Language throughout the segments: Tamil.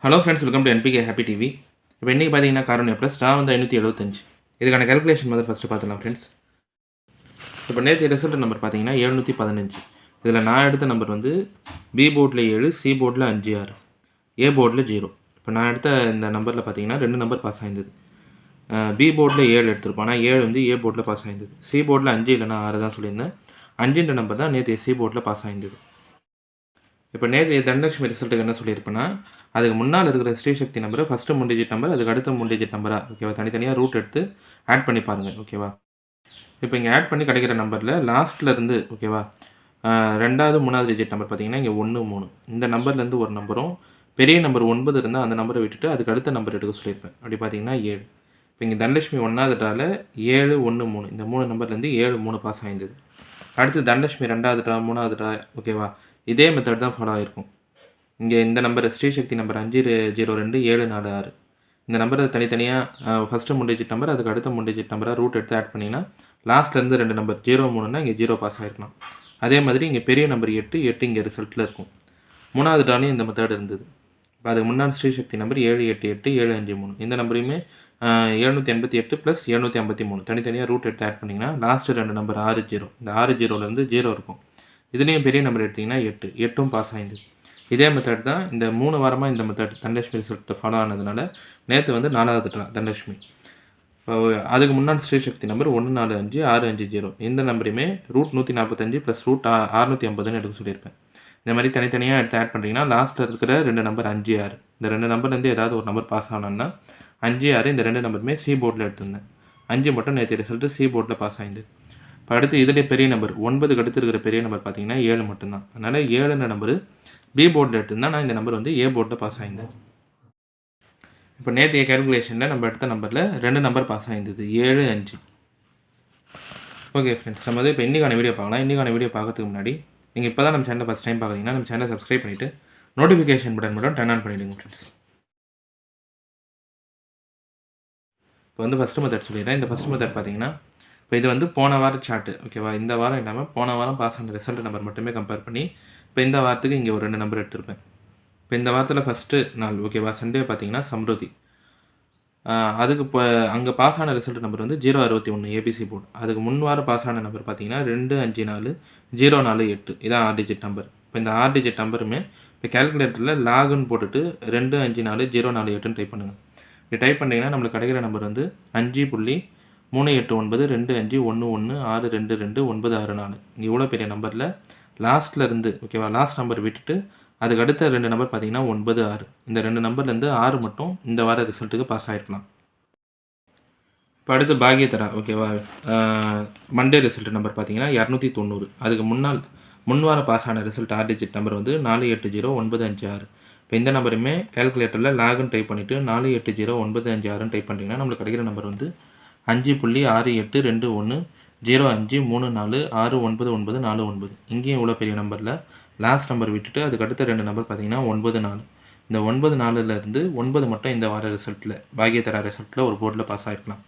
Hello friends, welcome to NPK happy TV. இப்போ இன்றைக்கி பார்த்தீங்கன்னா காரணியா ப்ளஸ் ஸ்டார் வந்து 575. இதுக்கான கேல்குலேஷன் வந்து ஃபஸ்ட்டு பார்த்துலாம் ஃப்ரெண்ட்ஸ். இப்போ நேற்று ரிசல்ட் நம்பர் பார்த்தீங்கன்னா 715. இதில் நான் எடுத்த நம்பர் வந்து பி போர்டில் 7, சி போர்டில் 5, 6, ஏ போர்டில் 0. இப்போ நான் எடுத்த இந்த நம்பரில் பார்த்தீங்கன்னா 2 நம்பர் பாஸ் ஆயிருந்தது. பி போர்டில் 7 எடுத்திருப்போம், ஆனால் 7 வந்து ஏ போர்டில் பாஸ் ஆயிருந்தது. சி போர்டில் 5 இல்லைனா 6 தான் சொல்லியிருந்தேன். 5ன்ற நம்பர் தான் நேற்று சி போர்டில் பாஸ் ஆயிருந்தது. இப்போ நேற்று தனலட்சுமி ரிசல்ட்டுக்கு என்ன சொல்லியிருப்பேன்னா, அதுக்கு முன்னால் இருக்கிற ஸ்ரீசக்தி நம்பரை ஃபஸ்ட்டு 3 டிஜிட் நம்பர், அதுக்கு அடுத்த 3 டிஜிட் நம்பராக ஓகேவா தனித்தனியாக ரூட் எடுத்து ஆட் பண்ணி பாருங்கள் ஓகேவா. இப்போ இங்கே ஆட் பண்ணி கிடைக்கிற நம்பரில் லாஸ்ட்டில் இருந்து ஓகேவா 2வது 3வது டிஜிட் நம்பர் பார்த்தீங்கன்னா இங்கே 1 3 இந்த நம்பர்லேருந்து ஒரு நம்பரும் பெரிய நம்பர் 9 இருந்தால் அந்த நம்பரை விட்டுட்டு அதுக்கு அடுத்த நம்பர் எடுக்க சொல்லியிருப்பேன். அப்படி பார்த்தீங்கன்னா 7. இப்போ இங்கே தனலட்சுமி 1வது 7 1 3 இந்த 3 நம்பர்லேருந்து 7 3 பாஸ் ஆயிருந்தது. அடுத்து தனலட்சுமி 2வது 3வது ஓகேவா இதே மெத்தட் தான் ஃபாலோ ஆகிருக்கும். இங்கே இந்த நம்பர் ஸ்ரீசக்தி நம்பர் 502 746 இந்த நம்பரை தனித்தனியாக ஃபஸ்ட்டு 3 டிஜிட் நம்பர் அதுக்கு அடுத்த 3 டிஜிட் நம்பராக ரூட் எடுத்து ஆட் பண்ணிங்கன்னா லாஸ்ட்லேருந்து 2 நம்பர் 0 3னா இங்கே 0 பாஸ் ஆகிருக்கலாம். அதே மாதிரி இங்கே பெரிய நம்பர் 8 இங்கே ரிசல்ட்டில் இருக்கும். 3வது டாலையும் இந்த மெத்தட் இருந்தது. இப்போ அதுக்கு முன்னாடி ஸ்ரீசக்தி நம்பர் 788 753 இந்த நம்பரையுமே 788 + 753 தனித்தனியாக ரூட் எடுத்து ஆட் பண்ணிங்கன்னா லாஸ்ட்டு 2 நம்பர் 60 இந்த 60லேருந்து 0 இருக்கும். இதுலேயும் பெரிய நம்பர் எடுத்திங்கன்னா 8 பாஸ் ஆயிருந்தது. இதே மெத்தட் தான் இந்த 3 வாரமாக இந்த மெத்தட் தனலட்சுமி ரிசல்ட்டை ஃபாலோ ஆனதுனால நேற்று வந்து 4வது தனலட்சுமி. இப்போ அதுக்கு முன்னாடி ஸ்ரீசக்தி நம்பர் 145 650 இந்த நம்பரையுமே ரூட் 145 + ரூட் 650ன்னு எடுக்க சொல்லியிருப்பேன். இந்த மாதிரி தனித்தனியாக எடுத்து ஆட் பண்ணிங்கன்னா லாஸ்ட்டில் இருக்கிற 2 நம்பர் 5 6 இந்த 2 நம்பர்லேருந்து ஏதாவது ஒரு நம்பர் பாஸ் ஆனோன்னா 5 6 இந்த 2 நம்பருமே சி போர்டில் எடுத்திருந்தேன். 5 மட்டும் நேற்று ரிசல்ட்டு சி போர்டில் பாஸ் ஆயிருந்தது. இப்போ அடுத்து இதிலே பெரிய நம்பர் 9க்கு அடுத்து இருக்கிற பெரிய நம்பர் பார்த்தீங்கன்னா 7 மட்டும்தான். அதனால் 7ன்ற நம்பர் பி போர்டில் எடுத்திருந்தால் நான் இந்த நம்பர் வந்து ஏ போர்டில் பாஸ் ஆயிருந்தேன். இப்போ நேற்றைய கேல்குலேஷனில் நம்ம எடுத்த நம்பரில் 2 நம்பர் பாஸ் ஆயிருந்தது 7 5. ஓகே ஃப்ரெண்ட்ஸ், நம்ம வந்து இப்போ இன்றைக்கான வீடியோ பார்க்கலாம். இன்றைக்கான வீடியோ பார்க்கறதுக்கு முன்னாடி நீங்கள் இப்போ தான் நம்ம சேனலை ஃபஸ்ட் டைம் பார்க்குறீங்கன்னா நம்ம சேனலை சப்ஸ்கிரைப் பண்ணிவிட்டு நோட்டிஃபிகேஷன் பட்டன் மட்டும் டர்ன் ஆன் பண்ணிவிடுங்க ஃப்ரெண்ட்ஸ். இப்போ வந்து ஃபஸ்ட்டு மெத்தட் சொல்லிடுறேன். இந்த ஃபஸ்ட் மெத்தட் பார்த்தீங்கன்னா இப்போ இது வந்து போன வாரம் சார்ட்டு ஓகேவா. இந்த வாரம் இல்லாமல் போன வாரம் பாஸ் ஆன ரிசல்ட் நம்பர் மட்டுமே கம்பேர் பண்ணி இப்போ இந்த வாரத்துக்கு இங்கே ஒரு 2 நம்பர் எடுத்திருப்பேன். இப்போ இந்த வாரத்தில் ஃபஸ்ட்டு நாள் ஓகேவா சண்டே பார்த்தீங்கன்னா சம்ருதி. அதுக்கு இப்போ அங்கே பாஸ் ஆன ரிசல்ட் நம்பர் வந்து 061 ஏபிசி போர்டு. அதுக்கு முன் வாரம் பாஸ் ஆன நம்பர் பார்த்தீங்கன்னா 254 048 இதான் 6 டிஜிட் நம்பர். இப்போ இந்த 6 டிஜிட் நம்பருமே இப்போ கேல்குலேட்டரில் லாகுன்னு போட்டுட்டு 254 048ன்னு டைப் பண்ணுங்கள். இப்படி டைப் பண்ணிங்கன்னா நம்மளுக்கு கிடைக்கிற நம்பர் வந்து 5.389 இங்கே இவ்வளோ பெரிய நம்பரில் லாஸ்ட்டில் இருந்து ஓகேவா லாஸ்ட் நம்பர் விட்டுட்டு அதுக்கு அடுத்த 2 நம்பர் பார்த்தீங்கன்னா 9 6 இந்த 2 நம்பர்லேருந்து 6 மட்டும் இந்த வார ரிசல்ட்டுக்கு பாஸ் ஆகிருக்கலாம். இப்போ அடுத்து பாகியதரா ஓகேவா மண்டே ரிசல்ட் நம்பர் பார்த்தீங்கன்னா 290. அதுக்கு முன் வாரம் பாஸ் ஆன ரிசல்ட் 6 டிஜிட் நம்பர் வந்து 480956. இப்போ இந்த நம்பருமே கேல்குலேட்டரில் லாகுன்னு டைப் பண்ணிவிட்டு 480956ன்னு டைப் பண்ணிட்டீங்கன்னா நம்மளுக்கு கிடைக்கிற நம்பர் வந்து 5.6821 0534 69949. இங்கேயும் இவ்வளோ பெரிய நம்பரில் லாஸ்ட் நம்பர் விட்டுட்டு அதுக்கு அடுத்த 2 நம்பர் பார்த்தீங்கன்னா 94. இந்த 94லேருந்து 9 மட்டும் இந்த வார ரிசல்ட்டில் பாகியதரா ரிசல்ட்டில் ஒரு போர்டில் பாஸ் ஆகிருக்கலாம்.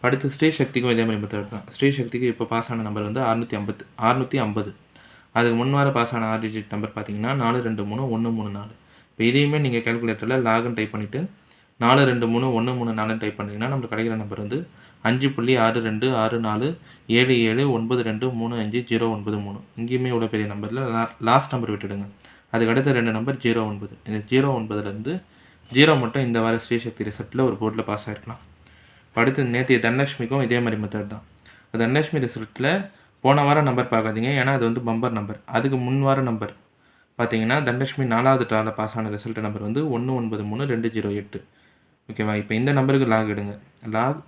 அடுத்து ஸ்ரீசக்திக்கும் இதே மாதிரி மெத்தட் தான். ஸ்ரீசக்திக்கு இப்போ பாஸ் ஆன நம்பர் வந்து 650. அதுக்கு முன் வார பாஸ் ஆன 6 டிஜிட் நம்பர் பார்த்தீங்கன்னா 423134. இப்போ இதையுமே நீங்கள் கேல்குலேட்டரில் லாகுன்னு டைப் பண்ணிவிட்டு 423134 டைப் பண்ணிங்கன்னா நம்மளுக்கு கிடைக்கிற நம்பர் வந்து 5.6267779235 093. இங்கேயுமே இவ்வளோ பெரிய நம்பரில் லாஸ்ட் நம்பர் விட்டுடுங்க. அதுக்கு அடுத்த 2 நம்பர் 09. இந்த 09லேருந்து 0 மட்டும் இந்த வார ஸ்ரீசக்தி ரிசல்ட்டில் ஒரு போர்டில் பாஸ் ஆகிருக்கலாம். அடுத்து நேற்று தனலட்சுமிக்கும் இதே மாதிரி மெத்தட் தான். தனலட்சுமி ரிசல்ட்டில் போன வாரம் நம்பர் பார்க்காதீங்க, ஏன்னா அது வந்து பம்பர் நம்பர். அதுக்கு முன் வார நம்பர் பார்த்தீங்கன்னா தனலட்சுமி 4வது ட்ராவில் பாஸ் ஆன ரிசல்ட் நம்பர் வந்து 193208 ஓகேவா. இப்போ இந்த நம்பருக்கு லாக் எடுங்க. லாக்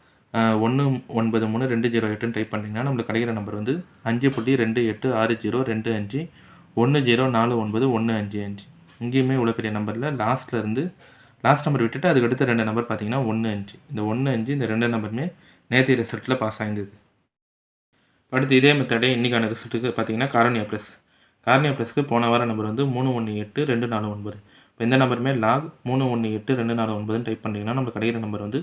193208ன்னு டைப் பண்ணிங்கன்னா நம்மளுக்கு கிடைக்கிற நம்பர் வந்து 5.286025104915. இங்கேயுமே இவ்வளோ பெரிய நம்பரில் லாஸ்ட் நம்பர் விட்டுட்டு அதுக்கு அடுத்த 2 நம்பர் பார்த்தீங்கன்னா 15. இந்த 15 இந்த 2 நம்பருமே நேற்று ரிசல்ட்டில் பாஸ் ஆயிருந்தது. அடுத்து இதே மெத்தடே இன்றைக்கான ரிசல்ட்டுக்கு பார்த்தீங்கன்னா காரணியா ப்ளஸ்க்கு போன வார நம்பர் வந்து 318249. இப்போ இந்த நம்பருமே லாக் 318249ன்னு டைப் பண்ணிங்கன்னா நம்மளுக்கு கிடைக்கிற நம்பர் வந்து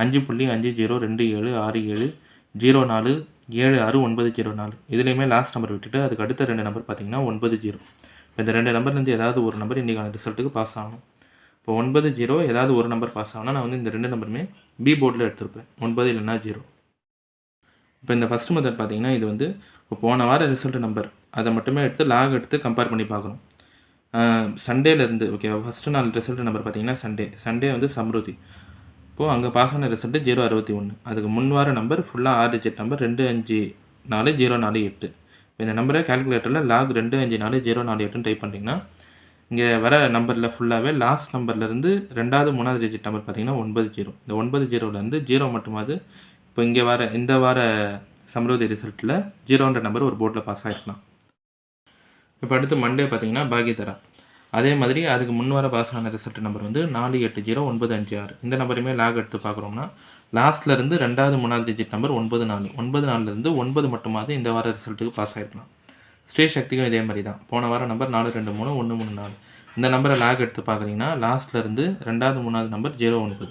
5.502767407690. இதுலேயுமே லாஸ்ட் நம்பர் விட்டுட்டு அதுக்கு அடுத்த 2 நம்பர் பார்த்தீங்கன்னா 90. இப்போ இந்த 2 நம்பர்லேருந்து ஏதாவது ஒரு நம்பர் இன்றைக்கான ரிசல்ட்டுக்கு பாஸ் ஆகணும். இப்போ 9 0 ஏதாவது ஒரு நம்பர் பாஸ் ஆகும்னா நான் வந்து இந்த 2 நம்பருமே பி போர்டில் எடுத்திருப்பேன். 9 இல்லைன்னா 0. இப்போ இந்த ஃபஸ்ட் மெத்தட் பார்த்தீங்கன்னா இது வந்து இப்போ போன வார ரிசல்ட் நம்பர் அதை மட்டுமே எடுத்து லாக் எடுத்து கம்பேர் பண்ணி பார்க்கணும். சண்டேலேருந்து ஓகே ஃபஸ்ட்டு நாள் ரிசல்ட் நம்பர் பார்த்தீங்கன்னா சண்டே வந்து சம்ருதி. இப்போது அங்கே பாஸ் ஆன ரிசல்ட்டு 061. அதுக்கு முன் வார நம்பர் ஃபுல்லாக 6 டிஜிட் நம்பர் 254 048. இப்போ இந்த நம்பரை கால்குலேட்டரில் லாக் 254 048 டைப் பண்ணிங்கன்னா இங்கே வர நம்பரில் ஃபுல்லாகவே லாஸ்ட் நம்பர்லேருந்து 2வது 3வது டிஜிட் நம்பர் பார்த்தீங்கன்னா 90. இந்த 90லேருந்து 0 மட்டுமாவது இப்போ இங்கே இந்த வார சம்ருதி ரிசல்ட்டில் 0ன்ற நம்பர் ஒரு போர்டில் பாஸ் ஆகிருக்கலாம். இப்போ அடுத்து மண்டே பார்த்தீங்கன்னா பாகியதரா. அதே மாதிரி அதுக்கு முன் வர பாஸ் ஆன ரிசல்ட் நம்பர் வந்து 480956. இந்த நம்பருமே லாக் எடுத்து பார்க்குறோம்னா லாஸ்ட்லேருந்து 2வது 3வது டிஜிட் நம்பர் 94லேருந்து 9 மட்டுமாவது இந்த வார ரிசல்ட்டுக்கு பாஸ் ஆகிருக்கலாம். ஸ்ரீ சக்திக்கும் இதே மாதிரி தான். போன வாரம் நம்பர் 423 134. இந்த நம்பரை லாக் எடுத்து பார்க்குறீங்கன்னா லாஸ்ட்லேருந்து 2வது 3வது நம்பர் 09.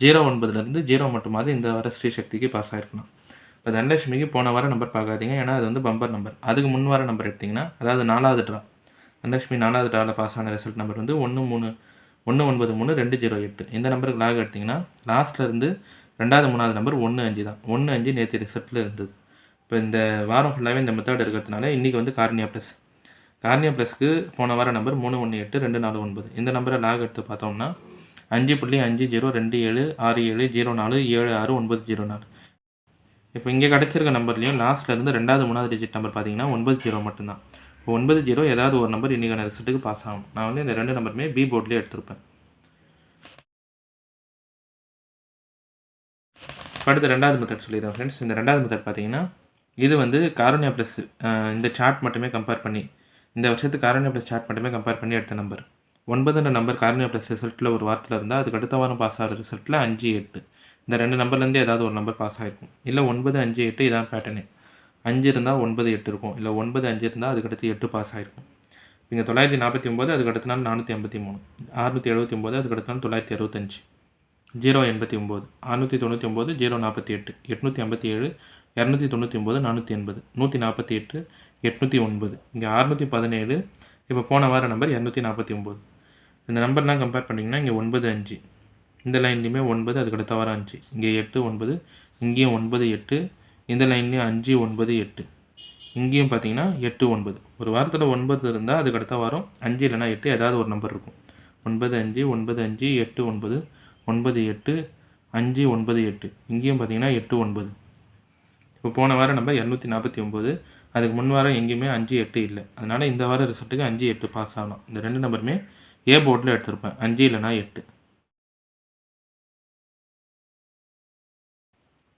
09லேருந்து 0 மட்டுமாவது இந்த வார ஸ்ரீ சக்திக்கு பாஸ் ஆகிருக்கலாம். இப்போ தனலட்சுமிக்கு போன வாரம் நம்பர் பார்க்காதீங்க, ஏன்னா அது வந்து பம்பர் நம்பர். அதுக்கு முன் வார நம்பர் எடுத்திங்கன்னா அதாவது 4வது ட்ரா. தனலட்சுமி 4வது ட்ராவில் பாஸ் ஆன ரிசல்ட் நம்பர் வந்து 193208. இந்த நம்பருக்கு லாக் எடுத்திங்கன்னா லாஸ்ட்லேருந்து 2வது 3வது நம்பர் 15 தான். 15 நேற்று ரிசல்ட்டில் இருந்தது. இப்போ இந்த வாரம் ஃபுல்லாகவே இந்த மெத்தட் இருக்கிறதுனால இன்றைக்கி வந்து கார்னியா ப்ளஸ்க்கு போன வார நம்பர் 318249. இந்த நம்பரை லாக் எடுத்து பார்த்தோம்னா 5.502767047696 இப்போ இங்கே கிடச்சிருக்க நம்பர்லேயும் லாஸ்ட்லேருந்து 2வது 3வது டிஜிட் நம்பர் பார்த்தீங்கன்னா 90 மட்டும்தான். இப்போ 90 ஏதாவது ஒரு நம்பர் இன்றைக்கான ரிசல்ட்டுக்கு பாஸ் ஆகும். நான் வந்து இந்த 2 நம்பருமே பி போர்ட்லேயே எடுத்திருப்பேன். அடுத்து 2வது மெத்தட் சொல்லிடுறேன் ஃப்ரெண்ட்ஸ். இந்த 2வது மெத்தட் பார்த்தீங்கன்னா இது வந்து காருண்யா ப்ளஸ் இந்த சார்ட் மட்டுமே கம்பேர் பண்ணி இந்த வருஷத்துக்கு காருண்யா ப்ளஸ் சார்ட் மட்டுமே கம்பேர் பண்ணி எடுத்த நம்பர் 9ன்ற நம்பர் காருண்யா ப்ளஸ் ரிசல்ட்டில் ஒரு வாரத்தில் இருந்தால் அதுக்கு அடுத்த வாரம் பாஸ் ஆகிற ரிசல்ட்டில் 5 8 இந்த 2 நம்பர்லேருந்து ஏதாவது ஒரு நம்பர் பாஸ் ஆகிருக்கும். இல்லை 9 5 8 இதான் பேட்டர்னு. 5 இருந்தால் 9 8 இருக்கும். இல்லை 9 5 இருந்தால் அதுக்கடுத்து 8 பாஸ் ஆகிருக்கும். இங்கே 949 அதுக்கு அடுத்த நாள் 453, 679 அதுக்கு அடுத்த நாள் 965, 089, 699 048, 857, 299 480, 148, 809. இங்கே 617. இப்போ போன வார நம்பர் 249. இந்த நம்பர்லாம் கம்பேர் பண்ணிங்கன்னா இங்கே 9 5 இந்த லைன்லேயுமே 9 அதுக்கு அடுத்த வாரம் 5, இங்கே 8 9, இங்கேயும் 9 8, இந்த லைன்லேயும் 5 9 8, இங்கேயும் பார்த்தீங்கன்னா 8 9. ஒரு வாரத்தில் 9 இருந்தால் அதுக்கு அடுத்த வாரம் 5 இல்லைனா 8 ஏதாவது ஒரு நம்பர் இருக்கும். 9 5 9 5 8 9 9 8 5 9 8, இங்கேயும் பார்த்தீங்கன்னா 8 9. இப்போ போன வாரம் நம்பர் 249. அதுக்கு முன் வாரம் எங்கேயுமே 5 8 இல்லை. அதனால் இந்த வாரம் ரிசல்ட்டுக்கு 5 8 பாஸ் ஆகலாம். இந்த 2 நம்பருமே ஏ போர்டில் எடுத்திருப்பேன். 5 இல்லைனா 8.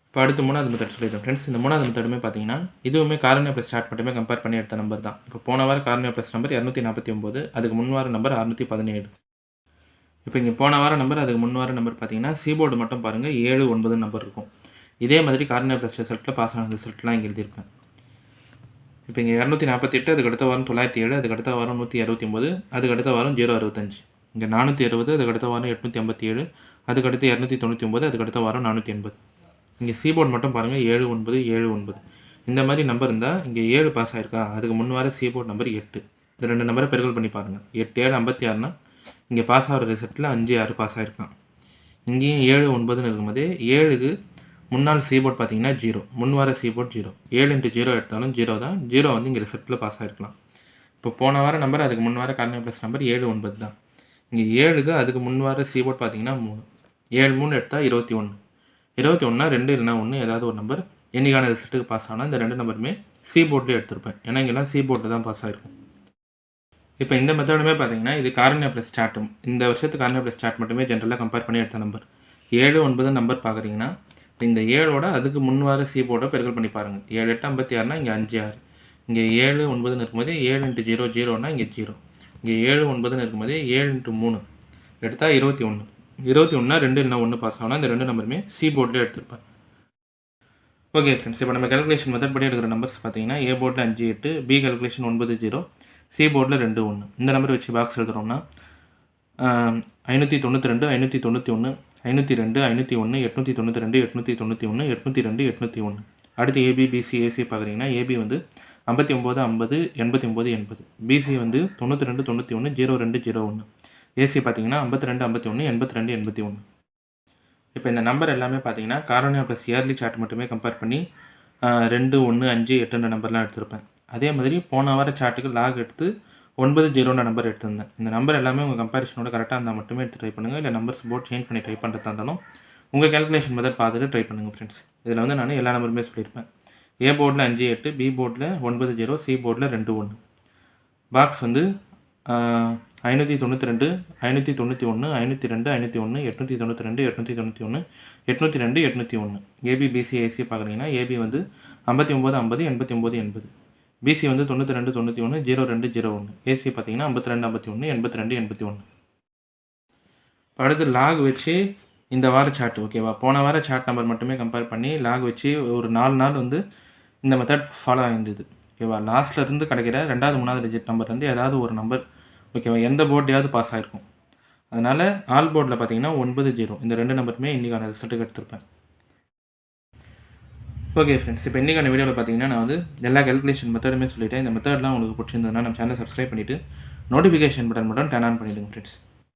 இப்போ அடுத்து 3வது மெத்தட் சொல்லியிருக்கேன் ஃப்ரெண்ட்ஸ். இந்த 3வது மெத்தடுமே பார்த்தீங்கன்னா இதுவுமே காருண்யா ப்ளஸ் ஸ்டார்ட் மட்டுமே கம்பேர் பண்ணி எடுத்த நம்பர் தான். இப்போ போன வாரம் காருண்யா ப்ளஸ் நம்பர் 249. அதுக்கு முன் வாரம் நம்பர் 617. இப்போ இங்கே போன வாரம் நம்பர் அதுக்கு முன் வாரம் நம்பர் பார்த்தீங்கன்னா சி போர்டு மட்டும் பாருங்கள் 7 9 நம்பர் இருக்கும். இதே மாதிரி காருண்யா ப்ளஸ் ரிசல்ட்டில் பாஸ் ஆன ரிசல்ட்லாம் இங்கே எழுதியிருப்பேன். இப்போ இங்கே 248 அதுக்கு அடுத்த வாரம் 907, அதுக்கு அடுத்த வாரம் 169, அதுக்கு அடுத்த வாரம் 065, இங்கே 460, அதுக்கு அடுத்த வாரம் 857, அதுக்கு அடுத்து 299, அதுக்கு அடுத்த வாரம் 480. இங்கே சி போர்டு மட்டும் பாருங்கள் 7 9 7 9. இந்த மாதிரி நம்பர் இருந்தால் இங்கே 7 பாஸ் ஆகிருக்கா. அதுக்கு முன் வார சி போர்டு நம்பர் 8. இந்த 2 நம்பரை பெருக்கல் பண்ணி பாருங்கள். 8 7 56னா இங்கே பாஸ் ஆகிற ரிசல்ட்டில் 5 6 பாஸ் ஆகிருக்கான். இங்கேயும் 7 9ன்னு இருக்கும்போது 7க்கு முன்னாள் சி போர்ட் பார்த்தீங்கன்னா 0, முன் வார சி போர்ட் 0. 7 × 0 எடுத்தாலும் 0 தான். 0 வந்து இங்கே ரிசல்ட்டில் பாஸ் ஆகிருக்கலாம். இப்போ போன வார நம்பர் அதுக்கு முன் வார கார்னியா ப்ளஸ் நம்பர் 7 9 தான். இங்கே 7க்கு அதுக்கு முன் வார சி போர்ட் பார்த்தீங்கன்னா 3. 7 3 எடுத்தால் 21. 21னா 2 இல்லைனா 1 ஏதாவது ஒரு நம்பர் என்னைக்கான ரிசல்ட்டுக்கு பாஸ் ஆனால் இந்த 2 நம்பருமே சி போர்ட்லேயே எடுத்திருப்பேன். ஏன்னா இங்கெல்லாம் சி போர்ட்டில் தான் பாஸ் ஆகிருக்கும். இப்போ இந்த மெத்தடுமே பார்த்தீங்கன்னா இது கார்னியா ப்ளஸ் சார்ட்டும் இந்த வருஷத்துக்கு கார்னியா ப்ளஸ் சார்ட் மட்டுமே ஜென்ரலாக கம்பேர் பண்ணி எடுத்த நம்பர் 7 9 நம்பர் பார்க்குறீங்கன்னா இந்த 7ஓட அதுக்கு முன் வார சி போர்டை பெருக்கல் பண்ணி பாருங்கள். 7 8 56னா இங்கே 5 6, இங்கே 7 9ன்னு இருக்கும்போது 7 × 0 0னா இங்கே 0, இங்கே 7 9ன்னு இருக்கும்போது 7 × 3 எடுத்தால் 21. 21னா 2 இல்லைனா 1 பாஸ் ஆகணும். இந்த 2 நம்பருமே சி போர்ட்லேயே எடுத்திருப்பேன். ஓகே ஃப்ரெண்ட்ஸ், இப்போ நம்ம கேல்குலேஷன் மெத்தட் படி எடுக்கிற நம்பர்ஸ் பார்த்தீங்கன்னா ஏ போர்டில் 5 8, பி கேல்குலேஷன் 9 0, சி போர்டில் 2 1. இந்த நம்பர் வச்சு பாக்ஸ் எழுதுகிறோம்னா 592 591 502 501 892 891 802 801. அடுத்து ஏபி பிசி ஏசி பார்க்குறீங்கன்னா ஏபி வந்து 59 50 89 80, பிசி வந்து 92 91 02 01. ஏசி பார்த்தீங்கன்னா 52 51 82 81. இப்போ இந்த நம்பர் எல்லாமே பார்த்தீங்கன்னா காரோனியா ப்ளஸ் இயர்லி சார்ட் மட்டுமே கம்பேர் பண்ணி 2 1 5 8 நம்பர்லாம் எடுத்திருப்பேன். அதே மாதிரி போன வார சார்ட்டுக்கு லாக் எடுத்து 90 நம்பர் எடுத்திருந்தேன். இந்த நம்பர் எல்லாமே உங்கள் கம்பேரிஷனோட கரெக்டாக இருந்தால் மட்டுமே எடுத்து ட்ரை பண்ணுங்கள். இல்லை நம்பர்ஸ் போர்ட் சேஞ்ச் பண்ணி ட்ரை பண்ணுறதா இருந்தாலும் உங்கள் கேல்குலேஷன் மெத்தட் பார்த்துட்டு ட்ரை பண்ணுங்கள் ஃப்ரெண்ட்ஸ். இதில் வந்து நான் எல்லா நம்பருமே சொல்லியிருப்பேன். ஏ போர்டில் 5 8, பி போர்டில் 90, சி போர்டில் 2 1. பாக்ஸ் வந்து 592, 591, 502, 501, 892, 891, 802, 801. ஏபி பிசி ஏசி பார்க்குறீங்கன்னா ஏபி வந்து 59 50 89 80. பிசி வந்து 92 91 02 01. ஏசி பார்த்தீங்கன்னா 52 51 82 81. அடுத்து லாக் வச்சு இந்த வார சார்ட் ஓகேவா, போன வார சார்ட் நம்பர் மட்டுமே கம்பேர் பண்ணி லாக் வச்சு ஒரு 4 நாள் வந்து இந்த மெத்தட் ஃபாலோ ஆகிருந்தது ஓகேவா. லாஸ்ட்டில் இருந்து கிடைக்கிற 2வது 3வது டிஜிட் நம்பர் வந்து ஏதாவது ஒரு நம்பர் ஓகேவா, எந்த போர்ட்டையாவது பாஸ் ஆகிருக்கும். அதனால் ஆல் போர்டில் பார்த்தீங்கன்னா 90 இந்த 2 நம்பருமே இன்றைக்கான ரிசல்ட்டுக்கு எடுத்திருப்பேன். ஓகே ஃப்ரெண்ட்ஸ், இப்போ இன்றைக்கான வீடியோவில் பார்த்தீங்கன்னா நான் வந்து எல்லா கேல்குலேஷன் மெத்தடுமே சொல்லிட்டேன். இந்த மெத்தட்லாம் உங்களுக்கு பிடிச்சிருந்ததுன்னா நம்ம சேனலை சப்ஸ்கிரைப் பண்ணிவிட்டு நோட்டிஃபிகேஷன் பட்டன் மட்டும் டர்ன் ஆன் பண்ணிவிடுங்க ஃப்ரெண்ட்ஸ்.